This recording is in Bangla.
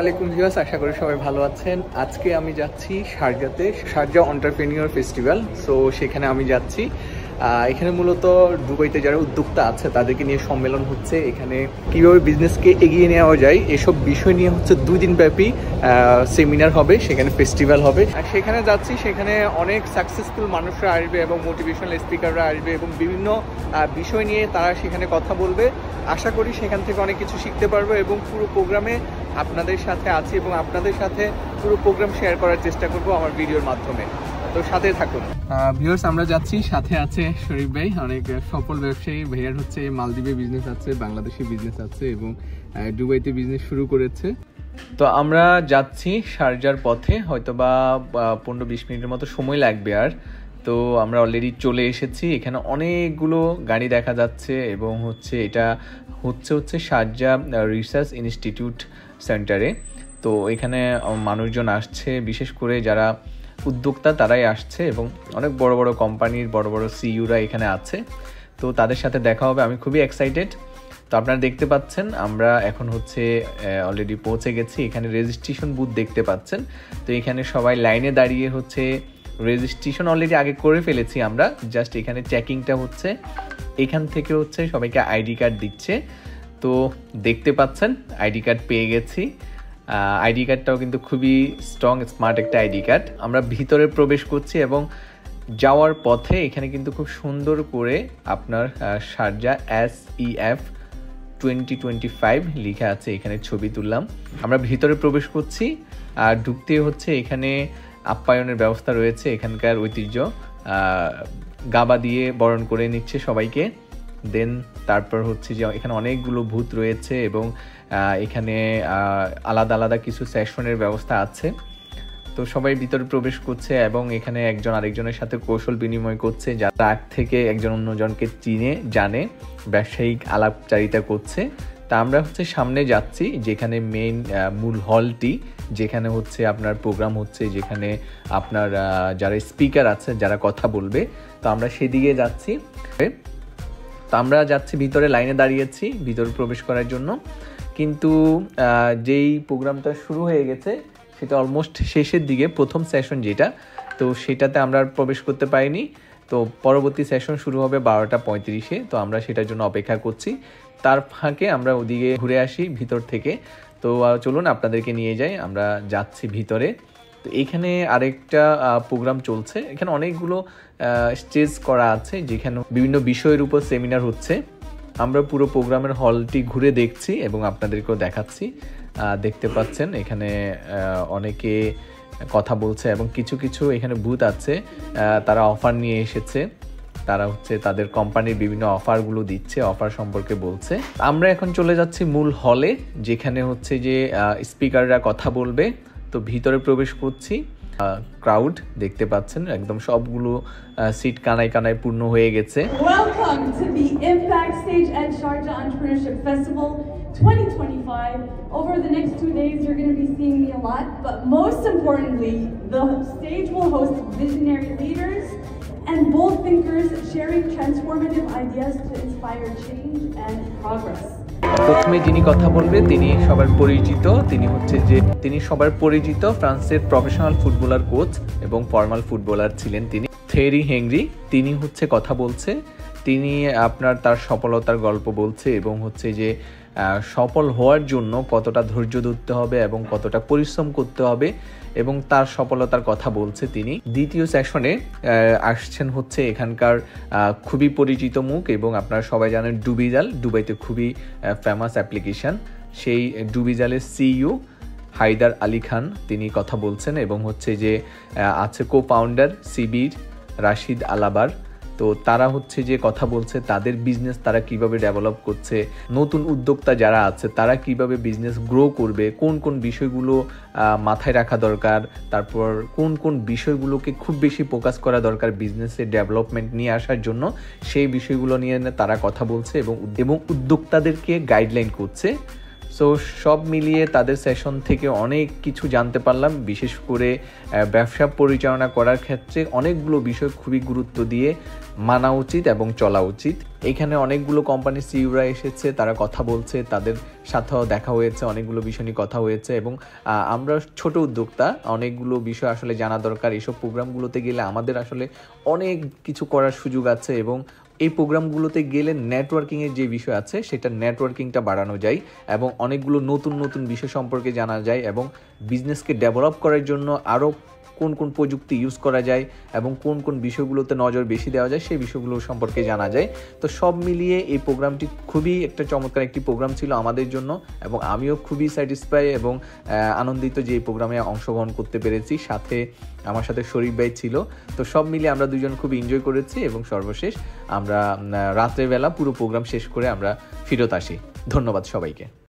আলাইকুম ভিউয়ার্স, আশা করি সবাই ভালো আছেন। আজকে আমি যাচ্ছি শারজাতে, শারজা এন্টারপ্রেনিউর ফেস্টিভ্যাল। সো সেখানে আমি যাচ্ছি। এখানে মূলত দুবাইতে যারা উদ্যোক্তা আছে তাদেরকে নিয়ে সম্মেলন হচ্ছে। এখানে কীভাবে বিজনেসকে এগিয়ে নেওয়া যায় এসব বিষয় নিয়ে হচ্ছে 2 দিন ব্যাপী সেমিনার হবে, সেখানে ফেস্টিভ্যাল হবে। আর সেখানে যাচ্ছি, সেখানে অনেক সাকসেসফুল মানুষরা আসবে এবং মোটিভেশনাল স্পিকাররা আসবে এবং বিভিন্ন বিষয় নিয়ে তারা সেখানে কথা বলবে। আশা করি সেখান থেকে অনেক কিছু শিখতে পারবো এবং পুরো প্রোগ্রামে আপনাদের সাথে আছি এবং আপনাদের সাথে পুরো প্রোগ্রাম শেয়ার করার চেষ্টা করব আমার ভিডিওর মাধ্যমে। তো সাথে থাকুন ভিউয়ার্স। আমরা যাচ্ছি, সাথে আছে শরীফ ভাই, অনেক সফল ব্যবসায়ী। ভাইয়ার হচ্ছে মালদ্বীপে বিজনেস আছে, বাংলাদেশে বিজনেস আছে এবং দুবাইতে বিজনেস শুরু করেছে। তো আমরা যাচ্ছি শারজার পথে, হয়তো বা 15-20 মিনিটের মতো সময় লাগবে। আর তো আমরা অলরেডি চলে এসেছি। এখানে অনেকগুলো গাড়ি দেখা যাচ্ছে এবং এটা হচ্ছে শারজা রিসার্চ ইনস্টিটিউট সেন্টারে। তো এখানে মানুষজন আসছে, বিশেষ করে যারা উদ্যোক্তা তারাই আসছে এবং অনেক বড় বড় কোম্পানির বড় বড় সিইওরা এখানে আছে। তো তাদের সাথে দেখা হবে, আমি খুবই এক্সাইটেড। তো আপনারা দেখতে পাচ্ছেন আমরা এখন অলরেডি পৌঁছে গেছি। এখানে রেজিস্ট্রেশন বুথ দেখতে পাচ্ছেন। তো এখানে সবাই লাইনে দাঁড়িয়ে রেজিস্ট্রেশন অলরেডি আগে করে ফেলেছি আমরা, জাস্ট এখানে চেকিংটা হচ্ছে। এখান থেকে সবাইকে আইডি কার্ড দিচ্ছে। তো দেখতে পাচ্ছেন আইডি কার্ড পেয়ে গেছি। আইডি কার্ডটাও কিন্তু খুবই স্ট্রং স্মার্ট একটা আইডি কার্ড। আমরা ভিতরে প্রবেশ করছি এবং যাওয়ার পথে এখানে কিন্তু খুব সুন্দর করে আপনার শারজা SEF 2025 লেখা আছে, এখানে ছবি তুললাম। আমরা ভিতরে প্রবেশ করছি আর ঢুকতে এখানে আপ্যায়নের ব্যবস্থা রয়েছে। এখানকার ঐতিহ্য গাবা দিয়ে বরণ করে নিচ্ছে সবাইকে। দেন তারপর যে এখানে অনেকগুলো বুথ রয়েছে এবং এখানে আলাদা আলাদা কিছু সেশনের ব্যবস্থা আছে। তো সবাই ভিতরে প্রবেশ করছে এবং এখানে একজন আরেকজনের সাথে কৌশল বিনিময় করছে, যারা আগ থেকে একজন অন্যজনকে চিনে জানে, ব্যবসায়িক আলাপচারিতা করছে। তা আমরা সামনে যাচ্ছি, যেখানে মূল হলটি, যেখানে আপনার প্রোগ্রাম যেখানে আপনার যারা স্পিকার আছে, যারা কথা বলবে। তো আমরা সেদিকে যাচ্ছি। তো আমরা যাচ্ছি, ভিতরে লাইনে দাঁড়িয়েছি ভিতরে প্রবেশ করার জন্য। কিন্তু যেই প্রোগ্রামটা শুরু হয়ে গেছে সেটা অলমোস্ট শেষের দিকে, প্রথম সেশন যেটা, তো সেটাতে আমরা প্রবেশ করতে পারিনি। তো পরবর্তী সেশন শুরু হবে 12:35-এ। তো আমরা সেটার জন্য অপেক্ষা করছি। তার ফাঁকে আমরা ওদিকে ঘুরে আসি ভিতর থেকে। তো চলুন আপনাদেরকে নিয়ে যাই। আমরা যাচ্ছি ভিতরে। তো এখানে আরেকটা প্রোগ্রাম চলছে। এখানে অনেকগুলো স্টেজ করা আছে, যেখানে বিভিন্ন বিষয়ের উপর সেমিনার হচ্ছে। আমরা পুরো প্রোগ্রামের হলটি ঘুরে দেখছি এবং আপনাদেরকেও দেখাচ্ছি। দেখতে পাচ্ছেন এখানে অনেকে কথা বলছে এবং কিছু এখানে বুথ আছে, তারা অফার নিয়ে এসেছে। তারা তাদের কোম্পানির বিভিন্ন অফারগুলো দিচ্ছে, অফার সম্পর্কে বলছে। আমরা এখন চলে যাচ্ছি মূল হলে, যেখানে যে স্পিকাররা কথা বলবে। তো ভিতরে প্রবেশ করছি। ক্রাউড দেখতে পাচ্ছেন, একদম সবগুলো সিট কানায় কানায় পূর্ণ হয়ে গেছে। Welcome to the Impact Stage at Sharjah Entrepreneurship Festival 2025. Over the next 2 days, you're going to be seeing me a lot, but most importantly, the stage will host visionary leaders and bold thinkers sharing transformative ideas to inspire change and progress. প্রথমে যিনি কথা বলবে তিনি সবার পরিচিত, তিনি সবার পরিচিত ফ্রান্সের প্রফেশনাল ফুটবলার কোচ এবং ফর্মাল ফুটবলার ছিলেন তিনি, থেরি হেনরি। তিনি কথা বলছে। তিনি তার সফলতার গল্প বলছে এবং যে সফল হওয়ার জন্য কতটা ধৈর্য ধরতে হবে এবং কতটা পরিশ্রম করতে হবে এবং তার সফলতার কথা বলছে তিনি। দ্বিতীয় সেশনে আসছেন এখানকার খুবই পরিচিত মুখ এবং আপনারা সবাই জানেন ডুবিজাল, দুবাইতে খুবই ফেমাস অ্যাপ্লিকেশন। সেই ডুবিজালের সিইও হায়দার আলী খান তিনি কথা বলছেন এবং যে আছে কো-ফাউন্ডার সিবির রাশিদ আলাবার। তো তারা যে কথা বলছে তাদের বিজনেস তারা কিভাবে ডেভেলপ করছে, নতুন উদ্যোক্তা যারা আছে তারা কিভাবে বিজনেস গ্রো করবে, কোন কোন বিষয়গুলো মাথায় রাখা দরকার, তারপর কোন কোন বিষয়গুলোকে খুব বেশি ফোকাস করা দরকার বিজনেসের ডেভেলপমেন্ট নিয়ে আসার জন্য, সেই বিষয়গুলো নিয়ে তারা কথা বলছে এবং উদ্যোক্তাদেরকে গাইডলাইন করছে। সো সব মিলিয়ে তাদের সেশন থেকে অনেক কিছু জানতে পারলাম, বিশেষ করে ব্যবসা পরিচালনা করার ক্ষেত্রে অনেকগুলো বিষয় খুবই গুরুত্ব দিয়ে মানা উচিত এবং চলা উচিত। এখানে অনেকগুলো কোম্পানির সিইওরা এসেছে, তারা কথা বলছে, তাদের সাথেও দেখা হয়েছে, অনেকগুলো বিষয় নিয়ে কথা হয়েছে এবং আমরা ছোট উদ্যোক্তা, অনেকগুলো বিষয় আসলে জানা দরকার। এইসব প্রোগ্রামগুলোতে গেলে আমাদের আসলে অনেক কিছু করার সুযোগ আছে এবং এই প্রোগ্রামগুলোতে গেলে নেটওয়ার্কিংয়ের যে বিষয় আছে সেটা নেটওয়ার্কিংটা বাড়ানো যায় এবং অনেকগুলো নতুন নতুন বিষয় সম্পর্কে জানা যায় এবং বিজনেসকে ডেভেলপ করার জন্য আরও কোন কোন প্রযুক্তি ইউজ করা যায় এবং কোন কোন বিষয়গুলোতে নজর বেশি দেওয়া যায় সেই বিষয়গুলো সম্পর্কে জানা যায়। তো সব মিলিয়ে এই প্রোগ্রামটি খুবই একটা চমৎকার একটি প্রোগ্রাম ছিল আমাদের জন্য এবং আমিও খুবই স্যাটিসফাই এবং আনন্দিত যে এই প্রোগ্রামে অংশগ্রহণ করতে পেরেছি। সাথে আমার সাথে শরীফ ভাই ছিল। তো সব মিলিয়ে আমরা দুজন খুব এনজয় করেছি এবং সর্বশেষ আমরা রাত্রেবেলা পুরো প্রোগ্রাম শেষ করে আমরা ফেরত আসি। ধন্যবাদ সবাইকে।